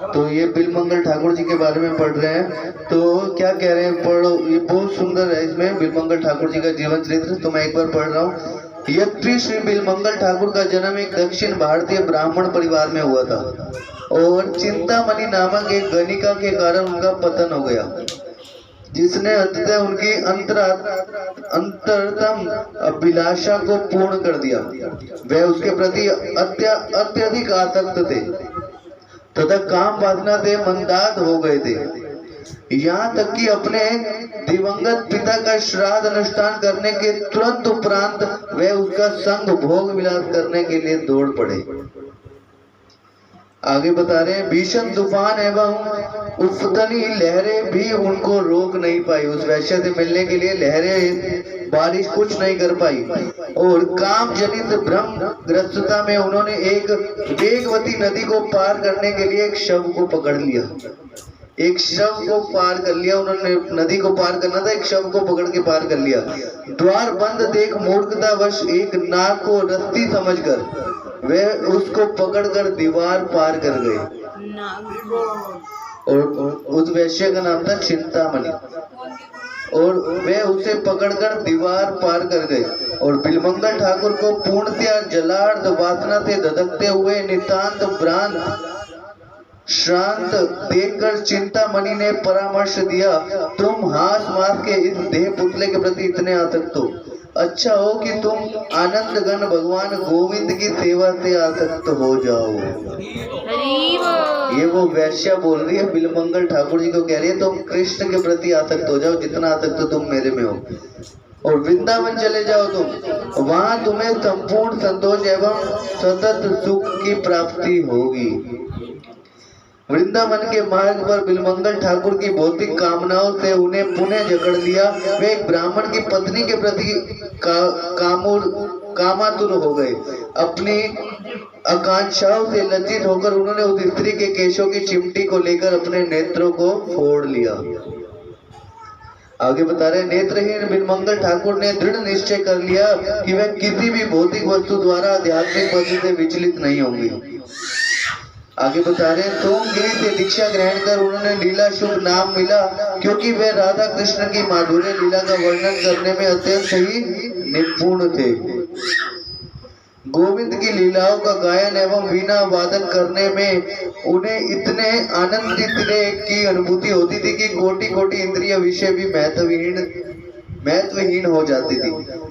तो ये बिलमंगल ठाकुर जी के बारे में पढ़ रहे हैं। तो क्या कह रहे हैं, पढ़ो, ये बहुत सुंदर है। इसमें बिलमंगल ठाकुर जी का जीवन चरित्र तो मैं एक बार पढ़ रहा हूँ। यद्यपि श्री बिलमंगल ठाकुर का जन्म एक दक्षिण भारतीय ब्राह्मण परिवार में हुआ था और चिंतामणि नामक एक गणिका के कारण उनका पतन हो गया, जिसने अंततः उनकी अंतरतम अभिलाषा को पूर्ण कर दिया। वे उसके प्रति अत्यधिक आसक्त थे तथा काम वासना से मंदाद हो गए थे। यहाँ तक कि अपने दिवंगत पिता का श्राद्ध अनुष्ठान करने के तुरंत उपरांत वे उसका संग भोग विलास करने के लिए दौड़ पड़े। आगे बता रहे हैं, भीषण तूफान एवं उफतनी लहरें भी उनको रोक नहीं पाई। उस वैश्य से मिलने के लिए लहरें, बारिश कुछ नहीं कर पाई और काम जनित भ्रम ग्रस्तता में उन्होंने एक वेगवती नदी को पार करने के लिए एक शव को पकड़ लिया। एक शव को पार कर लिया उन्होंने, नदी को पार करना था, एक शव को पकड़ के पार कर लिया। द्वार बंद देख मूर्खतावश एक नाग को रस्सी समझकर वे उसको पकड़कर दीवार पार कर गए और उस वैश्य का नाम था चिंतामणि और वे उसे पकड़कर दीवार पार कर गए और बिलमंगल ठाकुर को पूर्णतया जलार्ध वासना से धधकते हुए नितांत भ्रांत श्रांत देखकर चिंतामणि ने परामर्श दिया, तुम हास मास के इस देह पुतले के प्रति इतने आसक्त हो, अच्छा हो कि तुम आनंद गण भगवान गोविंद की सेवा से आसक्त हो जाओ। ये वो वैश्या बोल रही है, बिलमंगल ठाकुर जी को कह रही है, तुम कृष्ण के प्रति आसक्त हो जाओ जितना आसक्त तो तुम मेरे में हो, और वृंदावन चले जाओ तुम, वहां तुम्हें संपूर्ण संतोष एवं सतत सुख की प्राप्ति होगी। वृंदावन के मार्ग पर बिलमंगल ठाकुर की भौतिक कामनाओं से उन्हें पुनः जकड़ लिया। वे एक ब्राह्मण की पत्नी के प्रति कामातुर हो गए। अपनी आकांक्षाओं से लज्जित होकर उन्होंने उस स्त्री के केशों की चिमटी को लेकर अपने नेत्रों को फोड़ लिया। आगे बता रहे, नेत्रहीन बिलमंगल ठाकुर ने दृढ़ निश्चय कर लिया कि वह किसी भी भौतिक वस्तु द्वारा आध्यात्मिक वस्तु से विचलित नहीं होंगी। आगे बता रहे, सोमगिरी से दीक्षा ग्रहण कर उन्होंने लीला शुभ नाम मिला, क्योंकि वे राधा कृष्ण की माधुर्य लीला का वर्णन करने में अत्यंत ही निपुण थे। गोविंद की लीलाओं का गायन एवं वीणा वादन करने में उन्हें इतने आनंदित की अनुभूति होती थी कि कोटि कोटि इंद्रिय विषय भी महत्वहीन हो जाती थी।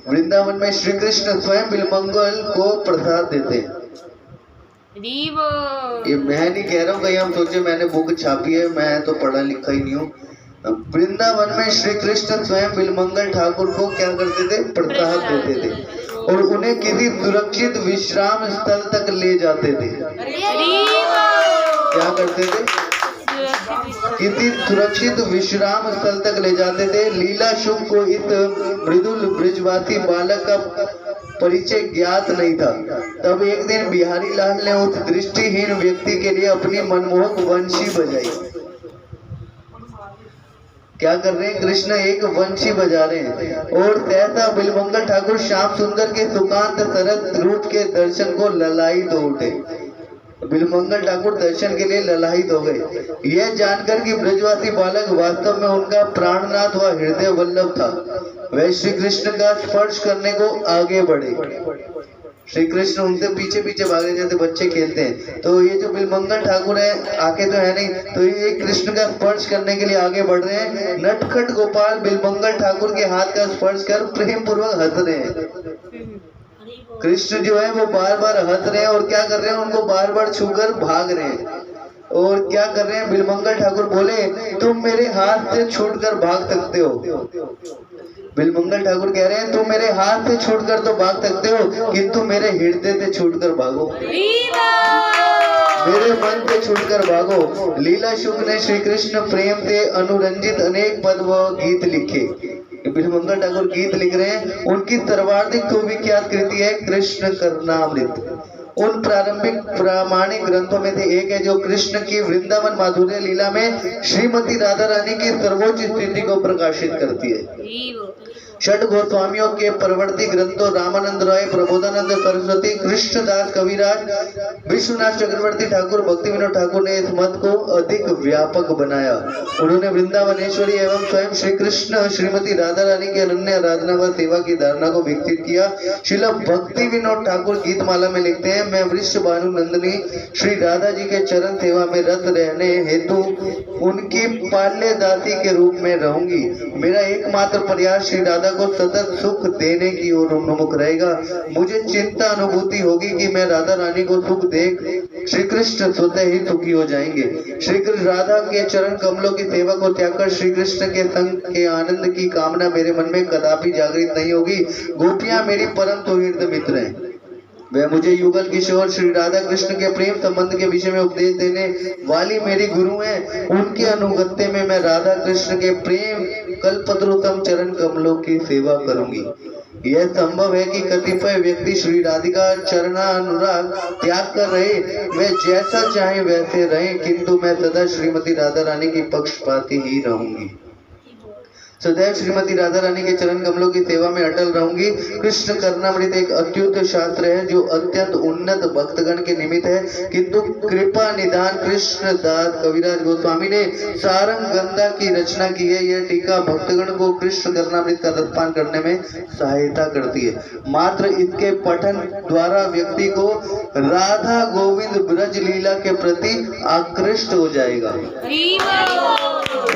वृंदावन में श्री कृष्ण स्वयं बिलमंगल को प्रसाद देते। ये मैं नहीं कह रहा हूँ कहीं हम सोचे मैंने बुक छापी है, मैं तो पढ़ा लिखा ही नहीं हूँ। वृंदावन में श्री कृष्ण स्वयं बिलमंगल ठाकुर को क्या करते थे, प्रसाद देते थे और उन्हें किसी सुरक्षित विश्राम स्थल तक ले जाते थे। क्या करते थे, किसी सुरक्षित विश्राम स्थल तक ले जाते थे। लीला शुभ को इस मृदुल ब्रिजवासी बालक का परिचय ज्ञात नहीं था। तब एक दिन बिहारी लाल ने उस दृष्टिहीन व्यक्ति के लिए अपनी मनमोहक वंशी बजाई। क्या कर रहे हैं, कृष्ण एक वंशी बजा रहे हैं और सहसा बिलमंगल ठाकुर श्याम सुंदर के सुकांत सरस रूप के दर्शन को ललायित हो उठे। बिलमंगल ठाकुर दर्शन के लिए ललायित हो गए। यह जानकर कि ब्रजवासी बालक वास्तव में उनका प्राणनाथ व हृदय वल्लभ था, वे श्री कृष्ण का स्पर्श करने को आगे बढ़े। श्री कृष्ण उनसे पीछे पीछे भागे जैसे बच्चे खेलते हैं। तो ये जो बिलमंगल ठाकुर है, आके तो है नहीं, तो ये कृष्ण का स्पर्श करने के लिए आगे बढ़ रहे हैं। नटखट गोपाल बिलमंगल ठाकुर के हाथ का स्पर्श कर प्रेम पूर्वक हंस रहे हैं। कृष्ण जो है वो बार बार हंस रहे हैं और क्या कर रहे हैं, उनको बार बार छूकर भाग रहे हैं। और क्या कर रहे हैं, बिलमंगल ठाकुर बोले, तुम मेरे हाथ से छूटकर भाग सकते हो। बिलमंगल ठाकुर कह रहे हैं, तुम मेरे हाथ से छूटकर तो भाग सकते हो, किंतु मेरे हृदय से छूटकर भागो, मेरे मन से छूटकर भागो। लीला शुभ ने श्री कृष्ण प्रेम से अनुरंजित अनेक पद व गीत लिखे। बिलमंगल ठाकुर गीत लिख रहे हैं। उनकी सर्वाधिक सुविख्यात कृति है कृष्ण करनामृत। उन प्रारंभिक प्रामाणिक ग्रंथों में से एक है जो कृष्ण की वृंदावन माधुर्य लीला में श्रीमती राधा रानी की सर्वोच्च स्थिति को प्रकाशित करती है। षट गोस्वामियों के परवर्ती ग्रंथों रामानंद राय, प्रबोधानंद सरस्वती, कृष्णदास कविराज, विश्वनाथ चक्रवर्ती ठाकुर, भक्ति विनोद ठाकुर ने इस मत को अधिक व्यापक बनाया। उन्होंने वृंदावनेश्वरी एवं स्वयं श्री कृष्ण श्रीमती राधा रानी की अनन्य आराधना व सेवा की धारणा को विकसित किया। श्रील भक्ति विनोद ठाकुर गीतमाला में लिखते हैं, मैं वृषभानु नंदिनी श्री राधा जी के चरण सेवा में रत रहने हेतु उनकी पाल्य दासी के रूप में रहूंगी। मेरा एकमात्र प्रयास श्री राधा को सतत सुख देने की ओर उन्मुख रहेगा। मुझे चिंता अनुभूति होगी कि मैं राधा रानी को सुख देख श्री कृष्ण स्वतः ही सुखी हो जाएंगे। श्री कृष्ण राधा के चरण कमलों की सेवा को त्याग कर श्री कृष्ण के संग के आनंद की कामना मेरे मन में कदापि जागृत नहीं होगी। गोपियां मेरी परम सुहृद मित्र हैं। वह मुझे युगल किशोर श्री राधा कृष्ण के प्रेम संबंध के विषय में उपदेश देने वाली मेरी गुरु हैं। उनके अनुगत्य में मैं राधा कृष्ण के प्रेम कल्पतरुतम चरण कमलों की सेवा करूंगी। यह संभव है कि कतिपय व्यक्ति श्री राधिका चरणानुराग त्याग कर रहे, वे जैसा चाहे वैसे रहे, किंतु मैं सदा श्रीमती राधा रानी की पक्षपाती ही रहूंगी। सदैव श्रीमती राधा रानी के चरण कमलों की सेवा में अटल रहूंगी। कृष्ण करनामृत एक अत्युत शास्त्र है जो अत्यंत उन्नत भक्तगण के निमित्त है, किंतु कृपा निदान कृष्णदास कविराज गोस्वामी ने सारंग गंगा की रचना की है। यह टीका भक्तगण को कृष्ण करनामृत का रसपान करने में सहायता करती है। मात्र इसके पठन द्वारा व्यक्ति को राधा गोविंद ब्रज लीला के प्रति आकृष्ट हो जाएगा।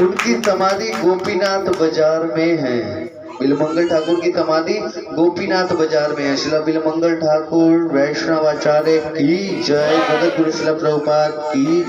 उनकी समाधि गोपीनाथ बाजार में है। बिलमंगल ठाकुर की समाधि गोपीनाथ बाजार में है। श्रील बिलमंगल ठाकुर वैष्णवाचार्य की जय। जगत गुरु श्रील प्रभुपाद की जय।